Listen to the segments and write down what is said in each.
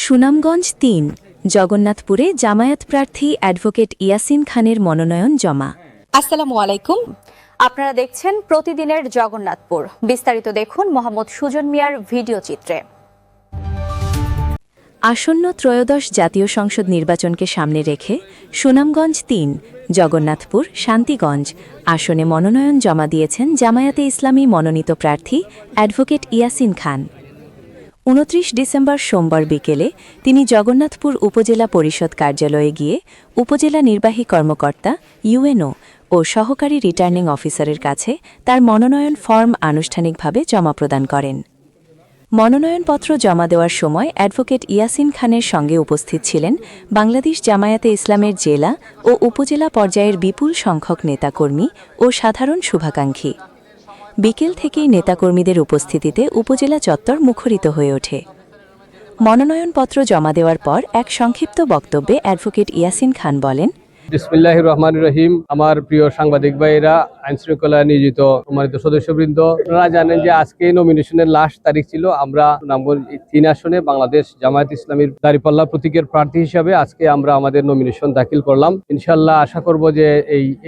সুনামগঞ্জ ৩ জগন্নাথপুরে জামায়াত প্রার্থী অ্যাডভোকেট ইয়াসিন খানের মনোনয়ন জমা। আসসালামু আলাইকুম, আপনারা দেখছেন প্রতিদিনের জগন্নাথপুর। বিস্তারিত দেখুন মোহাম্মদ সুজন মিয়ার ভিডিও চিত্রে। আসন্ন ত্রয়োদশ জাতীয় সংসদ নির্বাচনকে সামনে রেখে সুনামগঞ্জ ৩ জগন্নাথপুর শান্তিগঞ্জ আসনে মনোনয়ন জমা দিয়েছেন জামায়াতে ইসলামী মনোনীত প্রার্থী অ্যাডভোকেট ইয়াসিন খান। ২৯ ডিসেম্বর সোমবার বিকেলে তিনি জগন্নাথপুর উপজেলা পরিষদ কার্যালয়ে গিয়ে উপজেলা নির্বাহী কর্মকর্তা ইউএনও ও সহকারী রিটার্নিং অফিসারের কাছে তার মনোনয়ন ফর্ম আনুষ্ঠানিকভাবে জমা প্রদান করেন। মনোনয়নপত্র জমা দেওয়ার সময় অ্যাডভোকেট ইয়াসিন খানের সঙ্গে উপস্থিত ছিলেন বাংলাদেশ জামায়াতে ইসলামের জেলা ও উপজেলা পর্যায়ের বিপুল সংখ্যক নেতাকর্মী ও সাধারণ শুভাকাঙ্ক্ষী। বিকেল থেকেই নেতাকর্মীদের উপস্থিতিতে উপজেলা চত্বর মুখরিত হয়ে ওঠে। মনোনয়নপত্র জমা দেওয়ার পর এক সংক্ষিপ্ত বক্তব্যে অ্যাডভোকেট ইয়াসিন খান বলেন, বিসমিল্লাহির রহমানির রহিম। আমার প্রিয় সাংবাদিক ভাইয়েরা, আইনশৃঙ্খলা নিয়োজিত সম্মানিত সদস্যবৃন্দ, আপনারা জানেন যে আজকে নমিনেশনের লাস্ট তারিখ ছিল। আমরা সুনামগঞ্জ ৩ আসনে বাংলাদেশ জামায়াত ইসলামীর দাঁড়িপাল্লা প্রতীকের প্রার্থী হিসাবে আজকে আমরা আমাদের নমিনেশন দাখিল করলাম। ইনশাল্লাহ আশা করব যে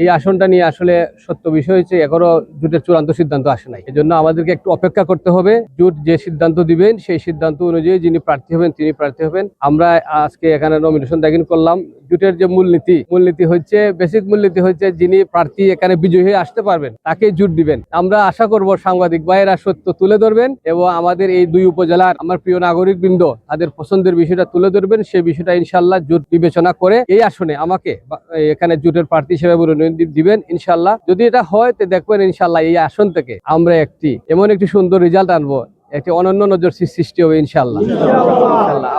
এই আসনটা নিয়ে আসলে সত্য বিষয় হচ্ছে এখনো জোটের চূড়ান্ত সিদ্ধান্ত আসে নাই। এজন্য আমাদেরকে একটু অপেক্ষা করতে হবে। জোট যে সিদ্ধান্ত দিবেন সেই সিদ্ধান্ত অনুযায়ী যিনি প্রার্থী হবেন তিনি প্রার্থী হবেন। আমরা আজকে এখানে নমিনেশন দাখিল করলাম। জোটের যে মূলনীতি হচ্ছে, বেসিক মূলনীতি হচ্ছে যিনি প্রার্থী এখানে বিজয়ী হয়ে আসতে পারবেন তাকে জোট দিবেন। আমরা আশা করব সাংবাদিক ভাইয়েরা সত্য তুলে ধরবেন এবং আমাদের এই দুই উপজেলার আমার প্রিয় নাগরিক বৃন্দ তাদের পছন্দের বিষয়টা তুলে ধরবেন। সেই বিষয়টা ইনশাল্লাহ জোট বিবেচনা করে এই আসনে আমাকে এখানে জোটের প্রার্থী হিসেবে মনোনয়ন দিবেন ইনশাল্লাহ। যদি এটা হয় তো দেখবেন ইনশাল্লাহ এই আসন থেকে আমরা এমন একটি সুন্দর রেজাল্ট আনবো, একটি অনন্য নজর সৃষ্টি হবে ইনশাল্লাহ।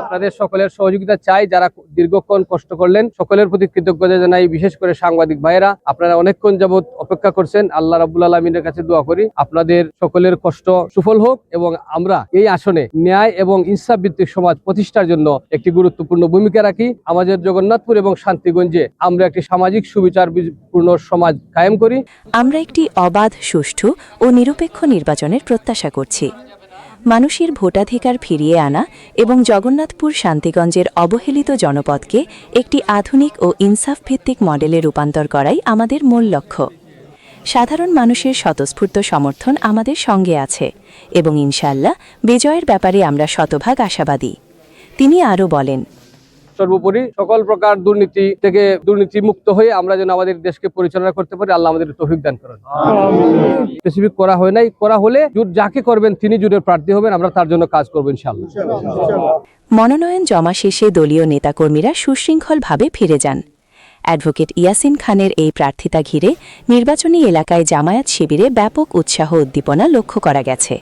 আপনাদের সকলের সহযোগিতা চাই। যারা দীর্ঘক্ষণ কষ্ট করলেন সকলের প্রতি কৃতজ্ঞতা জানাই। বিশেষ করে সাংবাদিক ভাইয়েরা, আপনারা অনেকক্ষণ যাবৎ অপেক্ষা করছেন। আল্লাহ রাব্বুল আলামিনের কাছে দোয়া করি আপনাদের সকলের কষ্ট সুফল হোক এবং আমরা এই আসনে ন্যায় এবং ইনসাফ ভিত্তিক সমাজ প্রতিষ্ঠার জন্য একটি গুরুত্বপূর্ণ ভূমিকা রাখি। আমাদের জগন্নাথপুর এবং শান্তিগঞ্জে আমরা একটি সামাজিক সুবিচারপূর্ণ সমাজ কায়েম করি। আমরা একটি অবাধ, সুষ্ঠু ও নিরপেক্ষ নির্বাচনের প্রত্যাশা করছি। মানুষের ভোটাধিকার ফিরিয়ে আনা এবং জগন্নাথপুর শান্তিগঞ্জের অবহেলিত জনপদকে একটি আধুনিক ও ইনসাফ ভিত্তিক মডেলে রূপান্তর করাই আমাদের মূল লক্ষ্য। সাধারণ মানুষের স্বতঃস্ফূর্ত সমর্থন আমাদের সঙ্গে আছে এবং ইনশাআল্লাহ বিজয়ের ব্যাপারে আমরা শতভাগ আশাবাদী। তিনি আরও বলেন, সর্বোপরি সকল প্রকার দুর্নীতি থেকে দুর্নীতি মুক্ত হয়ে আমরা যেন আমাদের দেশকে পরিচালনা করতে পারি। আল্লাহ আমাদের তৌফিক দান করেন। স্পেসিফিক করা হয় নাই, করা হলে জোট যাকে করবেন তিনি জোটের প্রার্থী হবেন, আমরা তার জন্য কাজ করবো ইনশাআল্লাহ। মনোনয়ন জমা শেষে দলীয় নেতাকর্মীরা সুশৃঙ্খলভাবে ফিরে যান। অ্যাডভোকেট ইয়াসিন খানের এই প্রার্থিতা ঘিরে নির্বাচনী এলাকায় জামায়াত শিবিরে ব্যাপক উৎসাহ উদ্দীপনা লক্ষ্য করা গেছে।